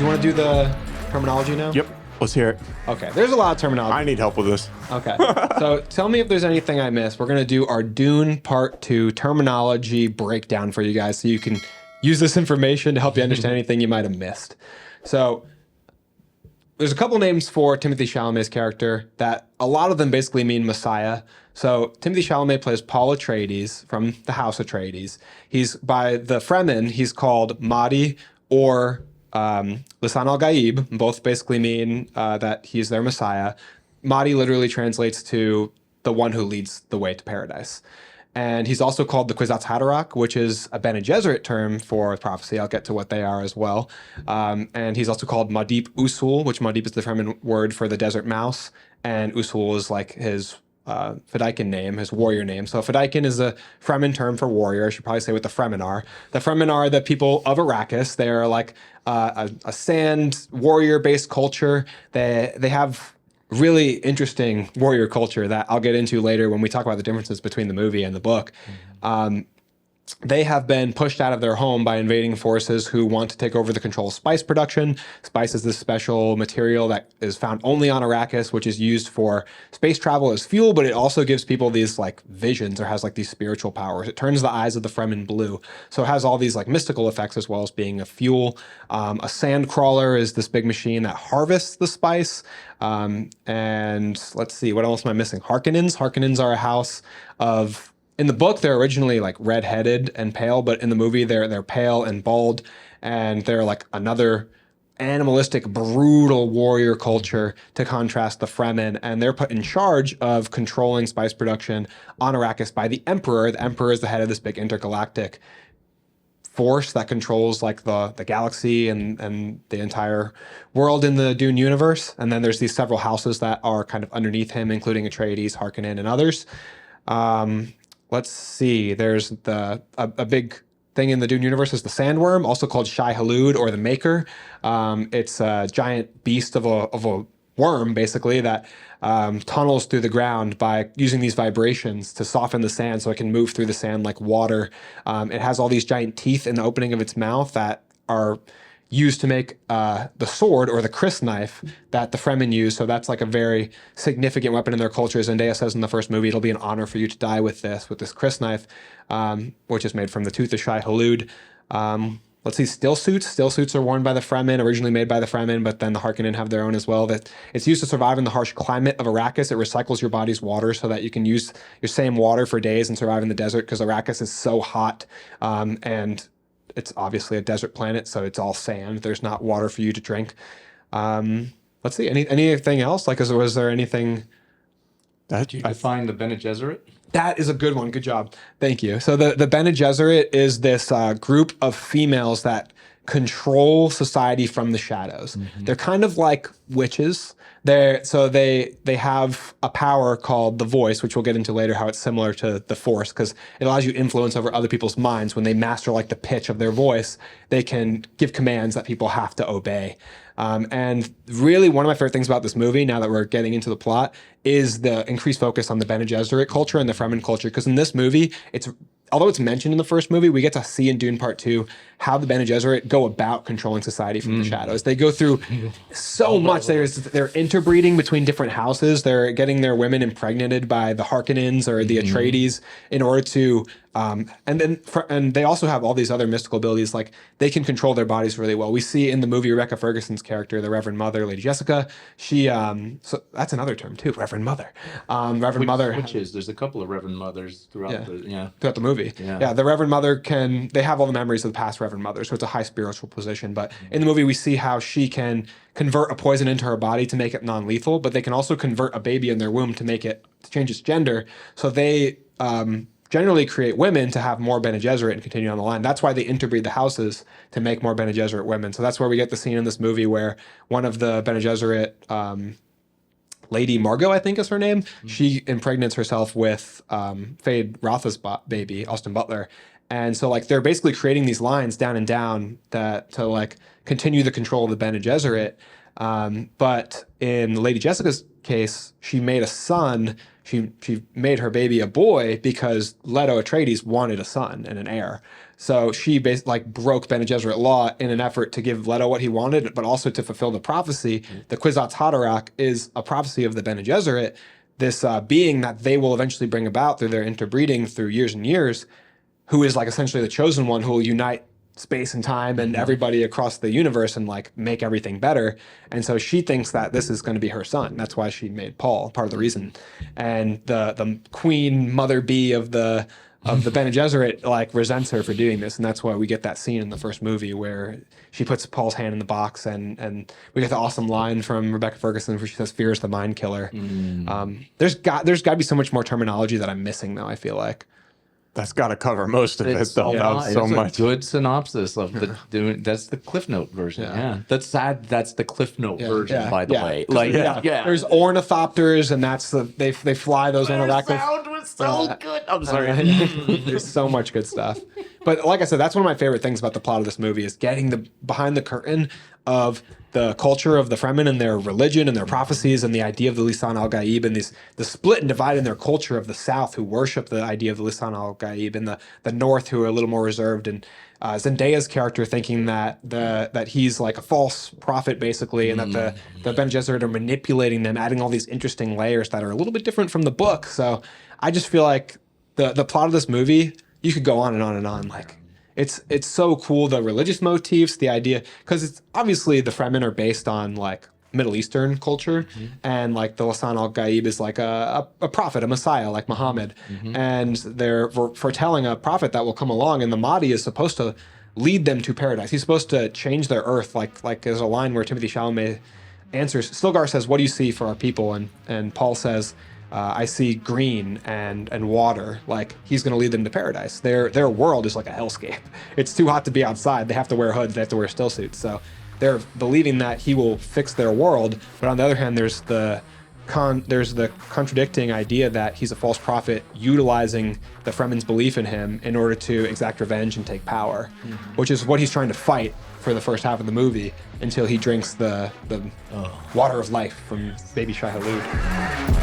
you want to do the terminology now? Yep. Let's hear it. Okay, there's a lot of terminology. I need help with this. Okay, so tell me if there's anything I missed. We're going to do our Dune Part 2 terminology breakdown for you guys so you can use this information to help you understand anything you might have missed. So there's a couple names for Timothee Chalamet's character that a lot of them basically mean Messiah. So Timothee Chalamet plays Paul Atreides from the House Atreides. He's by the Fremen, he's called Mahdi or Lisan al-Gaib. Both basically mean that he's their Messiah. Mahdi literally translates to the one who leads the way to paradise. And he's also called the Kwisatz Haderach, which is a Bene Gesserit term for prophecy. I'll get to what they are as well. And he's also called Madip Usul, which Madip is the Fremen word for the desert mouse. And Usul is like his Fedaykin name, his warrior name. So Fedaykin is a Fremen term for warrior. I should probably say what the Fremen are. The Fremen are the people of Arrakis. They are like a sand warrior-based culture. They have really interesting warrior culture that I'll get into later when we talk about the differences between the movie and the book. They have been pushed out of their home by invading forces who want to take over the control of spice production. Spice is this special material that is found only on Arrakis, which is used for space travel as fuel, but it also gives people these like visions or has like these spiritual powers. It turns the eyes of the Fremen blue. So it has all these like mystical effects as well as being a fuel. A sand crawler is this big machine that harvests the spice. And let's see, what else am I missing? Harkonnens. Harkonnens are a house of... In the book, they're originally like red-headed and pale, but in the movie, they're pale and bald, and they're like another animalistic, brutal warrior culture to contrast the Fremen, and they're put in charge of controlling spice production on Arrakis by the Emperor. The Emperor is the head of this big intergalactic force that controls like the galaxy and the entire world in the Dune universe. And then there's these several houses that are kind of underneath him, including Atreides, Harkonnen, and others. Let's see, there's a big thing in the Dune universe is the Sandworm, also called Shai Hulud or the Maker. It's a giant beast of a worm, basically, that tunnels through the ground by using these vibrations to soften the sand so it can move through the sand like water. It has all these giant teeth in the opening of its mouth that are used to make the sword or the Chris knife that the Fremen use. So that's like a very significant weapon in their culture. Zendaya says in the first movie, it'll be an honor for you to die with this Chris knife, which is made from the tooth of Shai Hulud. Let's see, still suits. Still suits are worn by the Fremen, originally made by the Fremen, but then the Harkonnen have their own as well. That it's used to survive in the harsh climate of Arrakis. It recycles your body's water so that you can use your same water for days and survive in the desert because Arrakis is so hot, and it's obviously a desert planet, so it's all sand. There's not water for you to drink. Let's see, anything else? Like, was there anything that you define the Bene Gesserit? That is a good one. Good job. Thank you. So the Bene Gesserit is this group of females that control society from the shadows. Mm-hmm. They're kind of like witches. They have a power called the voice, which we'll get into later, how it's similar to the force, because it allows you influence over other people's minds. When they master like the pitch of their voice, they can give commands that people have to obey. And really one of my favorite things about this movie, now that we're getting into the plot, is the increased focus on the Bene Gesserit culture and the Fremen culture. Because in this movie, although it's mentioned in the first movie, we get to see in Dune Part 2 how the Bene Gesserit go about controlling society from the shadows. They go through so much. They're interbreeding between different houses. They're getting their women impregnated by the Harkonnens or the Atreides in order to... and they also have all these other mystical abilities, like they can control their bodies really well. We see in the movie Rebecca Ferguson's character, the Reverend Mother, Lady Jessica. She, so that's another term too, Reverend Mother. There's a couple of Reverend Mothers throughout the movie. Yeah, the Reverend Mother they have all the memories of the past Reverend Mother, so it's a high spiritual position. But in the movie, we see how she can convert a poison into her body to make it non-lethal, but they can also convert a baby in their womb to change its gender. So they generally create women to have more Bene Gesserit and continue on the line. That's why they interbreed the houses to make more Bene Gesserit women. So that's where we get the scene in this movie where one of the Bene Gesserit, Lady Margot, I think is her name, she impregnates herself with Fade Rotha's baby, Austin Butler. And so like they're basically creating these lines down and down to like continue the control of the Bene Gesserit. But in Lady Jessica's case, she made a son. She made her baby a boy because Leto Atreides wanted a son and an heir. So she basically like broke Bene Gesserit law in an effort to give Leto what he wanted, but also to fulfill the prophecy. The Kwisatz Haderach is a prophecy of the Bene Gesserit, this being that they will eventually bring about through their interbreeding through years and years, who is like essentially the chosen one who will unite space and time and everybody across the universe and like make everything better. And so she thinks that this is going to be her son. That's why she made Paul, part of the reason. And the queen mother bee of the Bene Gesserit like resents her for doing this, and that's why we get that scene in the first movie where she puts Paul's hand in the box, and we get the awesome line from Rebecca Ferguson where she says, "Fear is the mind killer." There's got to be so much more terminology that I'm missing though. I feel like That's got to cover most of it, though. That's so much. A good synopsis of the Dune. That's the Cliff Note version. Yeah. That's sad. That's the Cliff Note version, by the way. Like, there's ornithopters, and that's they fly those interactive. Sound was so good. I'm sorry. There's so much good stuff. But like I said, that's one of my favorite things about the plot of this movie is getting the behind the curtain of the culture of the Fremen and their religion and their prophecies and the idea of the Lisan al-Gaib and the split and divide in their culture of the South who worship the idea of the Lisan al-Gaib and the North who are a little more reserved, and Zendaya's character thinking that he's like a false prophet basically, and that the Bene Gesserit are manipulating them, adding all these interesting layers that are a little bit different from the book. So I just feel like the plot of this movie, you could go on and on and on. Like it's so cool, the religious motifs, the idea, because it's obviously the Fremen are based on like Middle Eastern culture, and like the Lisan al-Gaib is like a prophet, a messiah like Muhammad, and they're foretelling a prophet that will come along, and the Mahdi is supposed to lead them to paradise. He's supposed to change their earth. Like there's a line where Timothee Chalamet answers, Stilgar says, "What do you see for our people?" And Paul says, I see green and water. Like he's going to lead them to paradise. Their world is like a hellscape. It's too hot to be outside. They have to wear hoods. They have to wear still suits. So they're believing that he will fix their world. But on the other hand, there's the contradicting idea that he's a false prophet utilizing the Fremen's belief in him in order to exact revenge and take power, which is what he's trying to fight for the first half of the movie until he drinks the water of life from baby Shai Hulud.